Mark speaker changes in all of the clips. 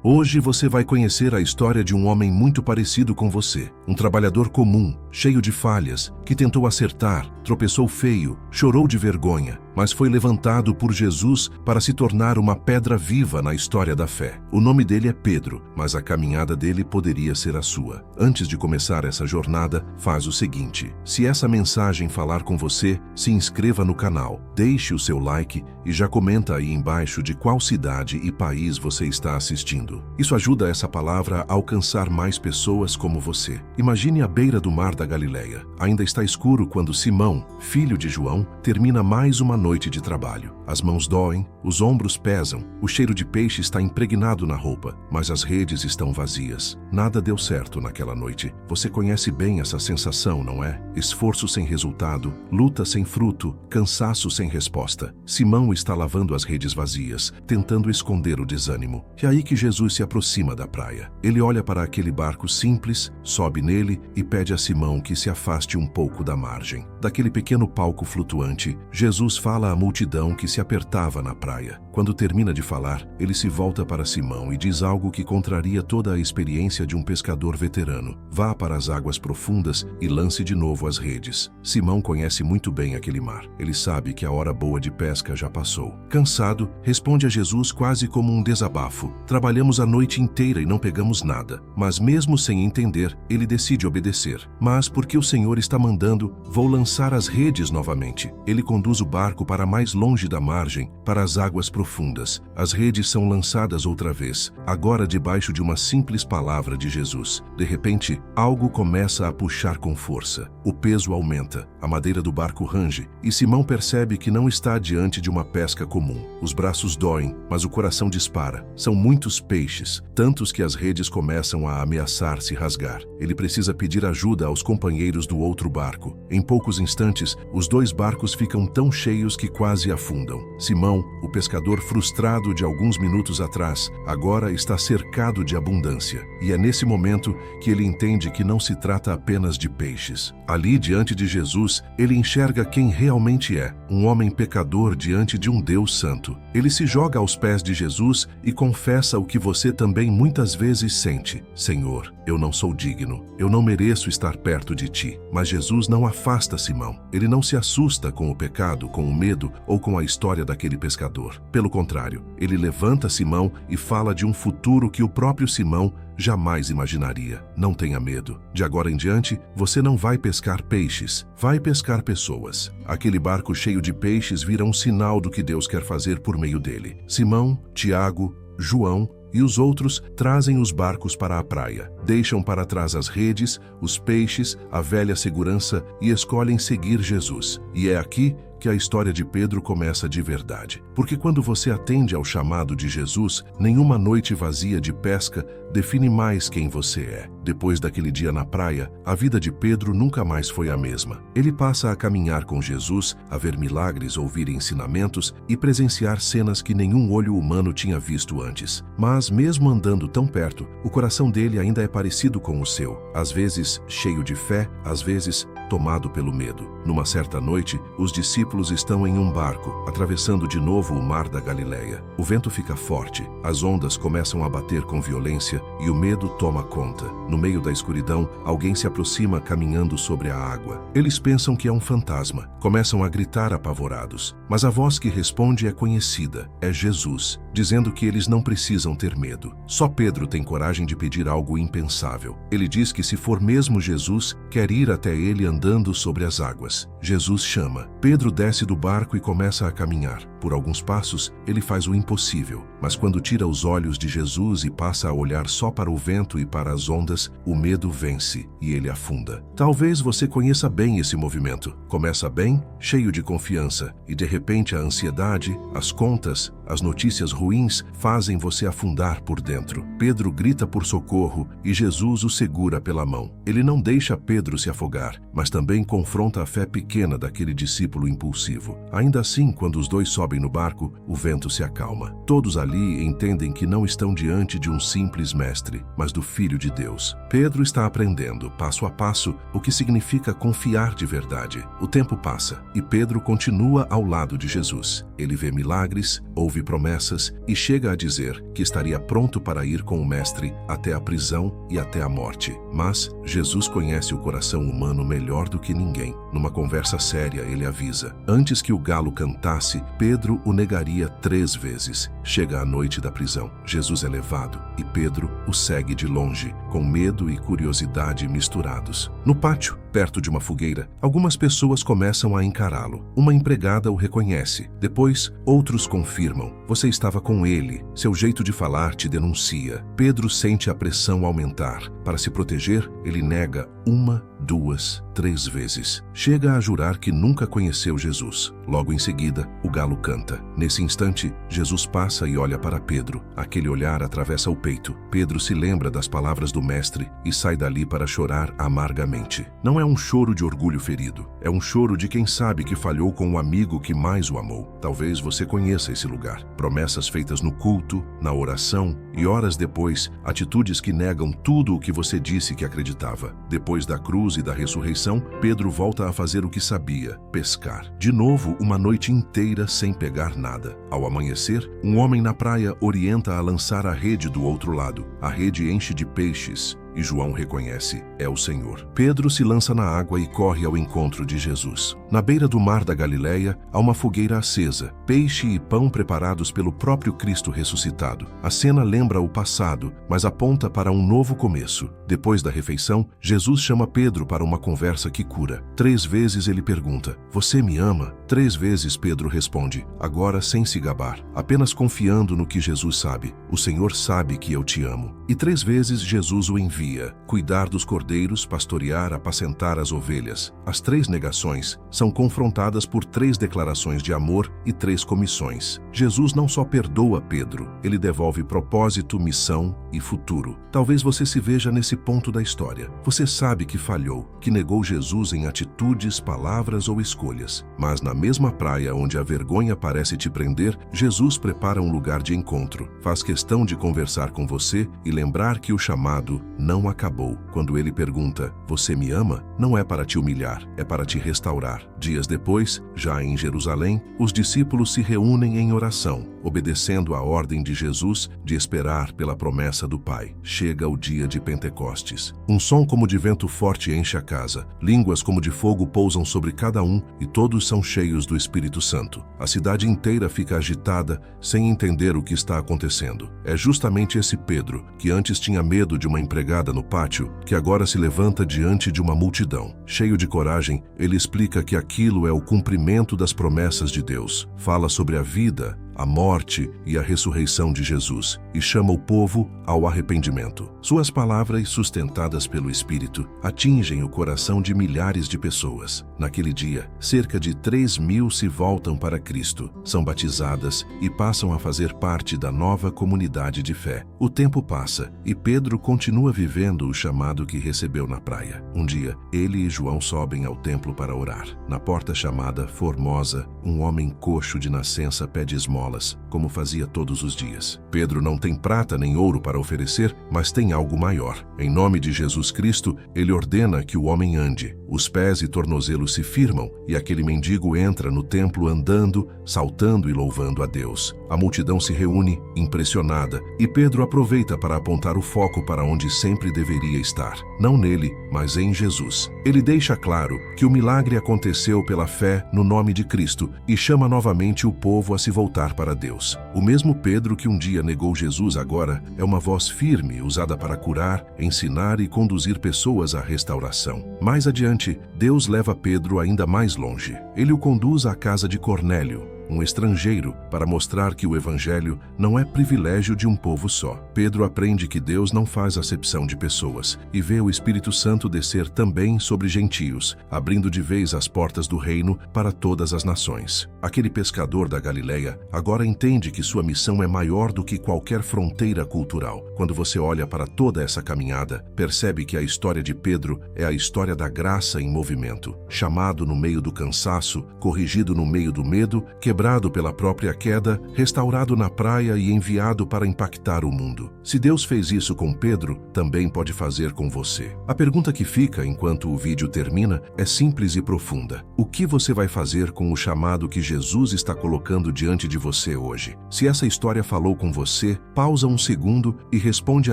Speaker 1: Hoje você vai conhecer a história de um homem muito parecido com você. Um trabalhador comum, cheio de falhas, que tentou acertar, tropeçou feio, chorou de vergonha, mas foi levantado por Jesus para se tornar uma pedra viva na história da fé. O nome dele é Pedro, mas a caminhada dele poderia ser a sua. Antes de começar essa jornada, faz o seguinte: se essa mensagem falar com você, se inscreva no canal, deixe o seu like e já comenta aí embaixo de qual cidade e país você está assistindo. Isso ajuda essa palavra a alcançar mais pessoas como você. Imagine a beira do mar da Galileia. Ainda está escuro quando Simão, filho de João, termina mais uma noite de trabalho. As mãos doem, os ombros pesam, o cheiro de peixe está impregnado na roupa, mas as redes estão vazias. Nada deu certo naquela noite. Você conhece bem essa sensação, não é? Esforço sem resultado, luta sem fruto, cansaço sem resposta. Simão está lavando as redes vazias, tentando esconder o desânimo. É aí que Jesus se aproxima da praia. Ele olha para aquele barco simples, sobe nele e pede a Simão que se afaste um pouco da margem. Daquele pequeno palco flutuante, Jesus fala à multidão que se apertava na praia. Quando termina de falar, ele se volta para Simão e diz algo que contraria toda a experiência de um pescador veterano. Vá para as águas profundas e lance de novo as redes. Simão conhece muito bem aquele mar. Ele sabe que a hora boa de pesca já passou. Cansado, responde a Jesus quase como um desabafo. Trabalhamos a noite inteira e não pegamos nada. Mas mesmo sem entender, ele decide obedecer. Mas porque o Senhor está mandando, vou lançar as redes novamente. Ele conduz o barco para mais longe da margem, para as águas profundas. As redes são lançadas outra vez, agora debaixo de uma simples palavra de Jesus. De repente, algo começa a puxar com força. O peso aumenta, a madeira do barco range, e Simão percebe que não está diante de uma pesca comum. Os braços doem, mas o coração dispara. São muitos peixes, tantos que as redes começam a ameaçar se rasgar. Ele precisa pedir ajuda aos companheiros do outro barco. Em poucos instantes, os dois barcos ficam tão cheios que quase afundam. Simão, o pescador frustrado de alguns minutos atrás, agora está cercado de abundância. E é nesse momento que ele entende que não se trata apenas de peixes. Ali, diante de Jesus, ele enxerga quem realmente é, um homem pecador diante de um Deus santo. Ele se joga aos pés de Jesus e confessa o que você também muitas vezes sente: Senhor, eu não sou digno, eu não mereço estar perto de ti. Mas Jesus não afasta Simão. Ele não se assusta com o pecado, com o medo ou com a história daquele pescador. Pelo contrário, ele levanta Simão e fala de um futuro que o próprio Simão jamais imaginaria. Não tenha medo. De agora em diante, você não vai pescar peixes, vai pescar pessoas. Aquele barco cheio de peixes vira um sinal do que Deus quer fazer por meio dele. Simão, Tiago, João e os outros trazem os barcos para a praia, deixam para trás as redes, os peixes, a velha segurança e escolhem seguir Jesus. E é aqui que a história de Pedro começa de verdade. Porque quando você atende ao chamado de Jesus, nenhuma noite vazia de pesca define mais quem você é. Depois daquele dia na praia, a vida de Pedro nunca mais foi a mesma. Ele passa a caminhar com Jesus, a ver milagres, ouvir ensinamentos e presenciar cenas que nenhum olho humano tinha visto antes. Mas mesmo andando tão perto, o coração dele ainda é parecido com o seu, às vezes cheio de fé, às vezes tomado pelo medo. Numa certa noite, os discípulos estão em um barco, atravessando de novo o mar da Galileia. O vento fica forte, as ondas começam a bater com violência e o medo toma conta. No meio da escuridão, alguém se aproxima caminhando sobre a água. Eles pensam que é um fantasma, começam a gritar apavorados. Mas a voz que responde é conhecida, é Jesus, dizendo que eles não precisam ter medo. Só Pedro tem coragem de pedir algo impensável. Ele diz que se for mesmo Jesus, quer ir até ele andando sobre as águas. Jesus chama. Pedro desce do barco e começa a caminhar. Por alguns passos, ele faz o impossível. Mas quando tira os olhos de Jesus e passa a olhar só para o vento e para as ondas, o medo vence e ele afunda. Talvez você conheça bem esse movimento. Começa bem, cheio de confiança, e de repente a ansiedade, as contas, as notícias ruins fazem você afundar por dentro. Pedro grita por socorro e Jesus o segura pela mão. Ele não deixa Pedro se afogar, mas também confronta a fé pequena daquele discípulo impulsivo. Ainda assim, quando os dois sobem sobem no barco, o vento se acalma. Todos ali entendem que não estão diante de um simples mestre, mas do Filho de Deus. Pedro está aprendendo, passo a passo, o que significa confiar de verdade. O tempo passa e Pedro continua ao lado de Jesus. Ele vê milagres, ouve promessas e chega a dizer que estaria pronto para ir com o mestre até a prisão e até a morte. Mas Jesus conhece o coração humano melhor do que ninguém. Numa conversa séria, ele avisa: antes que o galo cantasse, Pedro o negaria 3 vezes. Chega a noite da prisão. Jesus é levado e Pedro o segue de longe, com medo e curiosidade misturados. No pátio, perto de uma fogueira, algumas pessoas começam a encará-lo. Uma empregada o reconhece. Depois, outros confirmam: você estava com ele. Seu jeito de falar te denuncia. Pedro sente a pressão aumentar. Para se proteger, ele nega 1, 2, 3 vezes. Chega a jurar que nunca conheceu Jesus. Logo em seguida, o galo canta. Nesse instante, Jesus passa e olha para Pedro. Aquele olhar atravessa o peito. Pedro se lembra das palavras do mestre e sai dali para chorar amargamente. Não é um choro de orgulho ferido. É um choro de quem sabe que falhou com o amigo que mais o amou. Talvez você conheça esse lugar. Promessas feitas no culto, na oração e horas depois, atitudes que negam tudo o que você disse que acreditava. Depois da cruz e da ressurreição, Pedro volta a fazer o que sabia: pescar. De novo, uma noite inteira sem pegar nada. Ao amanhecer, um homem na praia orienta a lançar a rede do outro lado. A rede enche de peixes e João reconhece: é o Senhor. Pedro se lança na água e corre ao encontro de Jesus. Na beira do mar da Galileia, há uma fogueira acesa, peixe e pão preparados pelo próprio Cristo ressuscitado. A cena lembra o passado, mas aponta para um novo começo. Depois da refeição, Jesus chama Pedro para uma conversa que cura. 3 vezes ele pergunta: você me ama? 3 vezes Pedro responde, agora sem se gabar, apenas confiando no que Jesus sabe: o Senhor sabe que eu te amo. E 3 vezes Jesus o envia: cuidar dos cordeiros, pastorear, apacentar as ovelhas. As 3 negações são confrontadas por 3 declarações de amor e 3 comissões. Jesus não só perdoa Pedro, ele devolve propósito, missão e futuro. Talvez você se veja nesse ponto da história. Você sabe que falhou, que negou Jesus em atitudes, palavras ou escolhas. Mas na mesma praia onde a vergonha parece te prender, Jesus prepara um lugar de encontro. Faz questão de conversar com você e lembrar que o chamado não acabou. Quando ele pergunta: você me ama? Não é para te humilhar, é para te restaurar. Dias depois, já em Jerusalém, os discípulos se reúnem em oração, obedecendo à ordem de Jesus de esperar pela promessa do Pai. Chega o dia de Pentecostes. Um som como de vento forte enche a casa. Línguas como de fogo pousam sobre cada um e todos são cheios do Espírito Santo. A cidade inteira fica agitada, sem entender o que está acontecendo. É justamente esse Pedro, que antes tinha medo de uma empregada no pátio, que agora se levanta diante de uma multidão. Cheio de coragem, ele explica que aquilo é o cumprimento das promessas de Deus. Fala sobre a vida, a morte e a ressurreição de Jesus e chama o povo ao arrependimento. Suas palavras, sustentadas pelo Espírito, atingem o coração de milhares de pessoas. Naquele dia, cerca de 3.000 se voltam para Cristo, são batizadas e passam a fazer parte da nova comunidade de fé. O tempo passa e Pedro continua vivendo o chamado que recebeu na praia. Um dia, ele e João sobem ao templo para orar. Na porta chamada Formosa, um homem coxo de nascença pede esmola, como fazia todos os dias. Pedro não tem prata nem ouro para oferecer, mas tem algo maior. Em nome de Jesus Cristo, ele ordena que o homem ande. Os pés e tornozelos se firmam e aquele mendigo entra no templo andando, saltando e louvando a Deus. A multidão se reúne, impressionada, e Pedro aproveita para apontar o foco para onde sempre deveria estar. Não nele, mas em Jesus. Ele deixa claro que o milagre aconteceu pela fé no nome de Cristo e chama novamente o povo a se voltar para Deus. O mesmo Pedro que um dia negou Jesus agora é uma voz firme usada para curar, ensinar e conduzir pessoas à restauração. Mais adiante, Deus leva Pedro ainda mais longe. Ele o conduz à casa de Cornélio, um estrangeiro, para mostrar que o Evangelho não é privilégio de um povo só. Pedro aprende que Deus não faz acepção de pessoas e vê o Espírito Santo descer também sobre gentios, abrindo de vez as portas do reino para todas as nações. Aquele pescador da Galileia agora entende que sua missão é maior do que qualquer fronteira cultural. Quando você olha para toda essa caminhada, percebe que a história de Pedro é a história da graça em movimento, chamado no meio do cansaço, corrigido no meio do medo, quebrado quebrado pela própria queda, restaurado na praia e enviado para impactar o mundo. Se Deus fez isso com Pedro, também pode fazer com você. A pergunta que fica enquanto o vídeo termina é simples e profunda. O que você vai fazer com o chamado que Jesus está colocando diante de você hoje? Se essa história falou com você, pausa um segundo e responde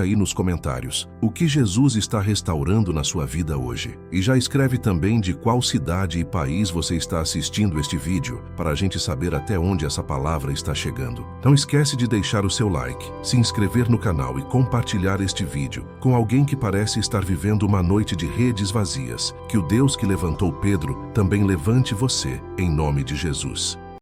Speaker 1: aí nos comentários. O que Jesus está restaurando na sua vida hoje? E já escreve também de qual cidade e país você está assistindo este vídeo, para a gente saber até onde essa palavra está chegando. Não esquece de deixar o seu like, se inscrever no canal e compartilhar este vídeo com alguém que parece estar vivendo uma noite de redes vazias. Que o Deus que levantou Pedro também levante você, em nome de Jesus.